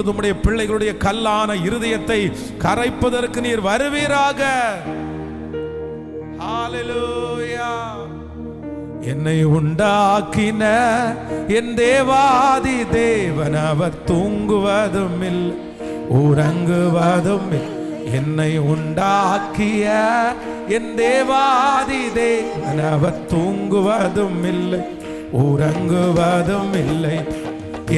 உம்முடைய பிள்ளைகளுடைய கல்லான இருதயத்தை கரைப்பதற்கு நீர் வருவீராக. ஹல்லேலூயா. என்னை உண்டாக்கின என் தேவாதி தேவன் அவர் தூங்குவதும் இல்லை உறங்குவதும் இல்லை. என்னை உண்டாக்கிய என் தேவாதி தேவன் அவர் தூங்குவதும் இல்லை உறங்குவதும் இல்லை.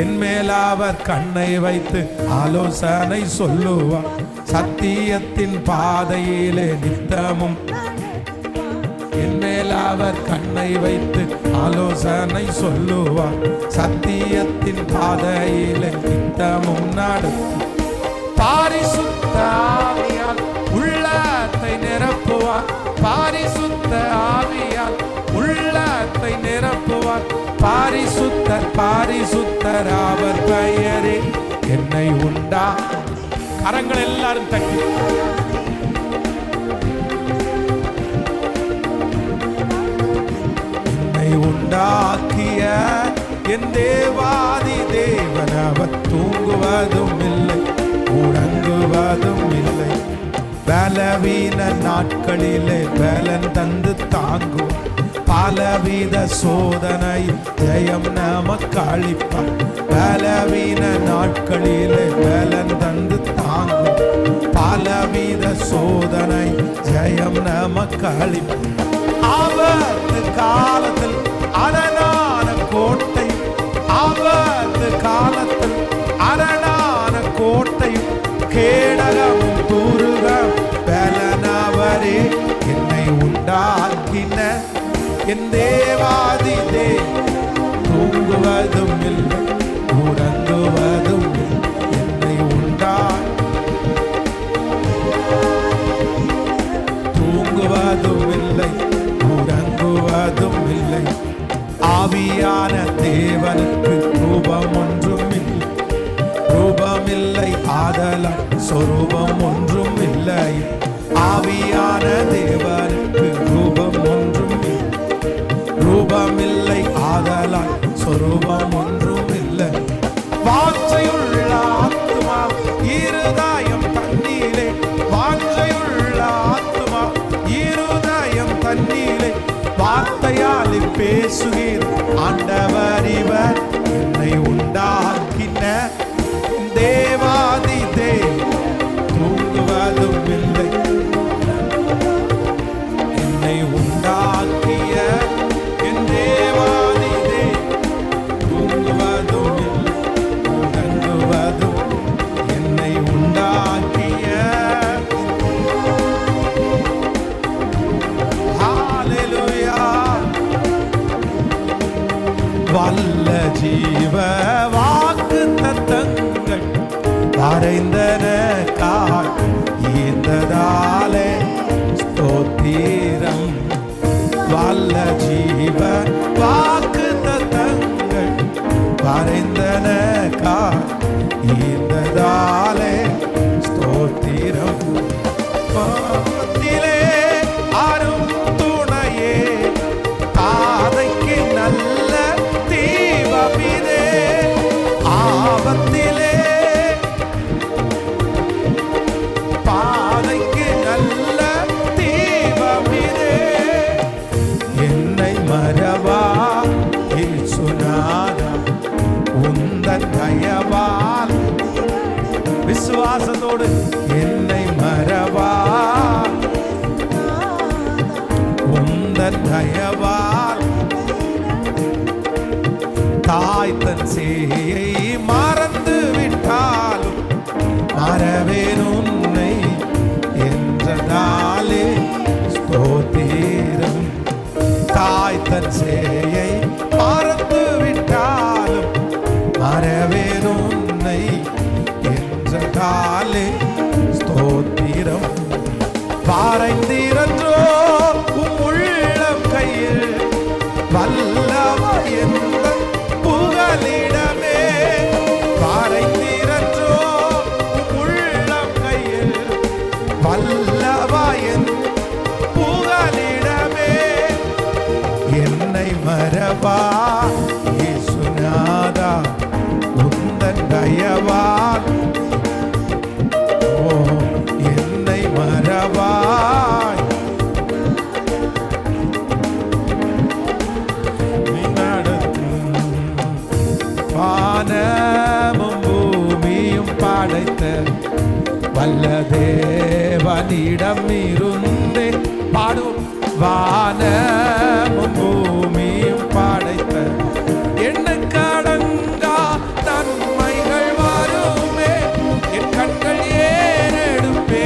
என் மேல் அவர் கண்ணை வைத்து ஆலோசனை சொல்லுவார். சத்தியத்தின் பாதையிலே நித்தமும் என் மேல் அவர் கண்ணை வைத்து ஆலோசனை சொல்லுவார். சத்தியத்தின் பாதையிலே நித்தமும் நடத்தும். பரிசுத்த ஆவியால் உள்ளத்தை நிரப்புவார். பரிசுத்த ஆவியால் உள்ளத்தை நிரப்புவார். பாரிசுத்தர் பாரிசுத்தர் அவர் பெயரே. என்னை உண்டா கரங்கள் எல்லாரும் தட்டி என்னை உண்டாக்கிய என் தேவாதி தேவன் அவர் தூங்குவதும் இல்லை உறங்குவதும் இல்லை. பலவீன நாட்களிலே பலன் தந்து தாங்கும். பலவித சோதனை ஜெயம் நமக்கு அளிப்பார். பலவீன நாட்களிலே பலன் தந்து தாங்கும். பலவித சோதனை ஜெயம் நமக்கு அளிப்பார். ஆபத்து காலத்தில் அரணான கோட்டை, ஆபத்து காலத்தில் அரணான கோட்டையும் கேடகமும் தூருகம் பலனவரே. என்னை உண்டாக்கின என் தேவாதி தேவன் தூங்குவதும் இல்லை உறங்குவதும் இல்லை. என்னை தூங்குவதும் இல்லை உறங்குவதும் இல்லை. ஆவியான தேவனுக்கு ரூபம் ஒன்றும் இல்லை ரூபமில்லை ஆதலால் சொரூபம் ஒன்றும் இல்லை. ஆவியான தேவனுக்கு ரூபம் ஒன்றும் இல்லை ரூபமில்லை ஆதலால் சொரூபம் ஒன்றும் இல்லை. வாஞ்சையுள்ள ஆத்துமா இருதயம் தண்ணீரே. வாஞ்சையுள்ள ஆத்துமா இருதயம் தண்ணீரே. வார்த்தையால் பேசுகிற ஆண்டவர் இவர். என்னை உண்டாக்கின தேவாதி தேவன் தூங்குவதும் இல்லை. என்னை உண்டாக்கிய என் தேவாதி தேவன் தூங்குவதும் இல்லை உறங்குவதும். என்னை உண்டாக்கிய ஹல்லேலூயா. வல்ல ஜீவ வாக்கு தத்தங்கள் வரைந்தன காய்ந்ததாலே ஸ்தோத்திரம். வல்ல ஜீவ வாக்கு தத்தங்கள் வரைந்தன காய்ந்ததாலே ஸ்தோத்திரம். பாவத்திலே அரும் துணையே பாதைக்கு நல்ல தீபமிதே. ஆபத்திலே பாதைக்கு நல்ல தீபமிதே. என்னை மறவா இயேசுநாதா உந்தன் தயவால். விசுவாசத்தோடு என்னை மறவா உந்தன் தயவால். தாய் தன் சேயை மறந்து விட்டாலும் மறவேன் உன்னை என்றதாலே ஸ்தோத்திரம். தாய் தன் சேயை மறந்து விட்டாலும் மறவேன் உன்னை என்றதாலே ஸ்தோத்திரம். பாரைந்தீரன்றோ உம் உள்ளம் கையில் வல்லவா எந்த புகலிடமே. பாரைந்தீரன்றோ உம் உள்ளம் கையில் வல்லவா எந்த புகலிடமே. என்னை மறவா இயேசுநாதா உந்தன் தயவால் படைத்த வல்ல தேவனிடம் இருந்தே பாடும் வானமும் பூமியும் படைத்த எண்ணுக்கடங்கா நன்மைகள் வருமே என் கண்கள் ஏறெடுப்பே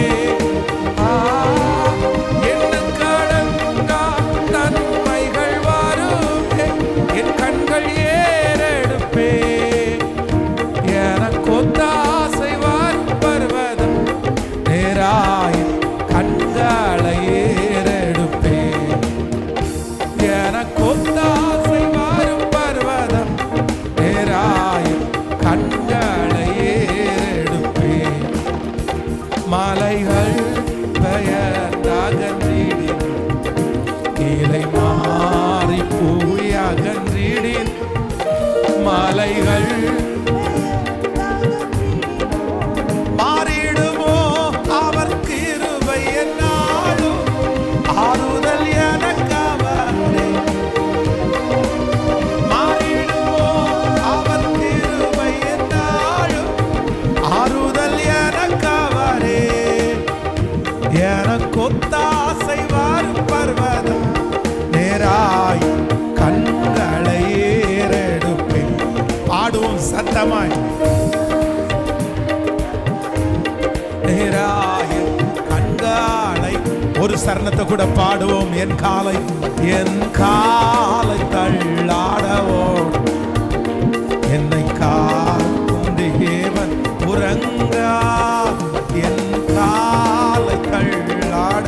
எண்ணுக்கடங்கா நன்மைகள் வருமே என் கண்கள் ஏறெடுப்பே எனக்கு ஒத்தாசை வரும் பர்வதம் நேராய் கண்களை ஏறெடுப்பே எனக்கு ஒத்தாசை வரும் பர்வதம் நேராய் கண்களை ஏறெடுப்பே மலைகள் பெயர்ந்தகன்றிடின் இலை மாறி பூவி அகன்றிடின் மலைகள் மாறிடுமோ அவர் கிருபை என்னாலும் ஆறுதல் எனக்கு அவரே மாறிடுமோ அவர் கிருபை என்னாலும் ஆறுதல் எனக்கு அவரே எனக்கு ஒத்தாசை வரும் பர்வதம் நேராய் கண்களை ஏறெடுப்பேன் பாடுவோம் சத்தமாய் நேராய் கண்களை ஒரு சரணத்தை கூட பாடுவோம் என் காலை தள்ளாடவோ என்னை காக்கும் தேவன் உறங்கா என் காலை தள்ளாட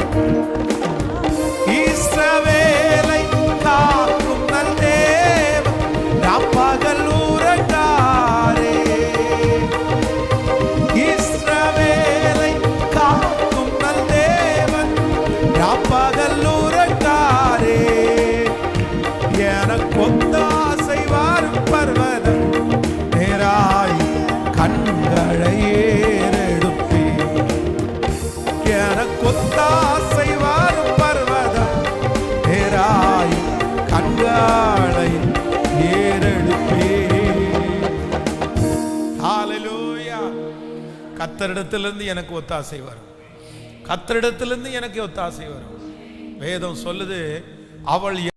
இஸ்ரவேலை காக்கும் நல் தேவன் நாம் பகல் உறங்காரே இஸ்ரவேலை காக்கும் நல் தேவன் நாம் பகல் உறங்காரே எனக்கு ஒத்தாசை வரும் பர்வதம் நேராய் கண்களை ஏறெடுப்பே எனக்கு ஒத்தாசை வரும் பர்வதம் நேராய் கண்களை ஏறெடுப்பே. ஹல்லேலூயா. கர்த்தரிடத்திலிருந்து எனக்கு ஒத்தாசை வரும், கர்த்தரிடத்திலிருந்து எனக்கு ஒத்தாசை வரும். வேதம் சொல்லுது, அவள்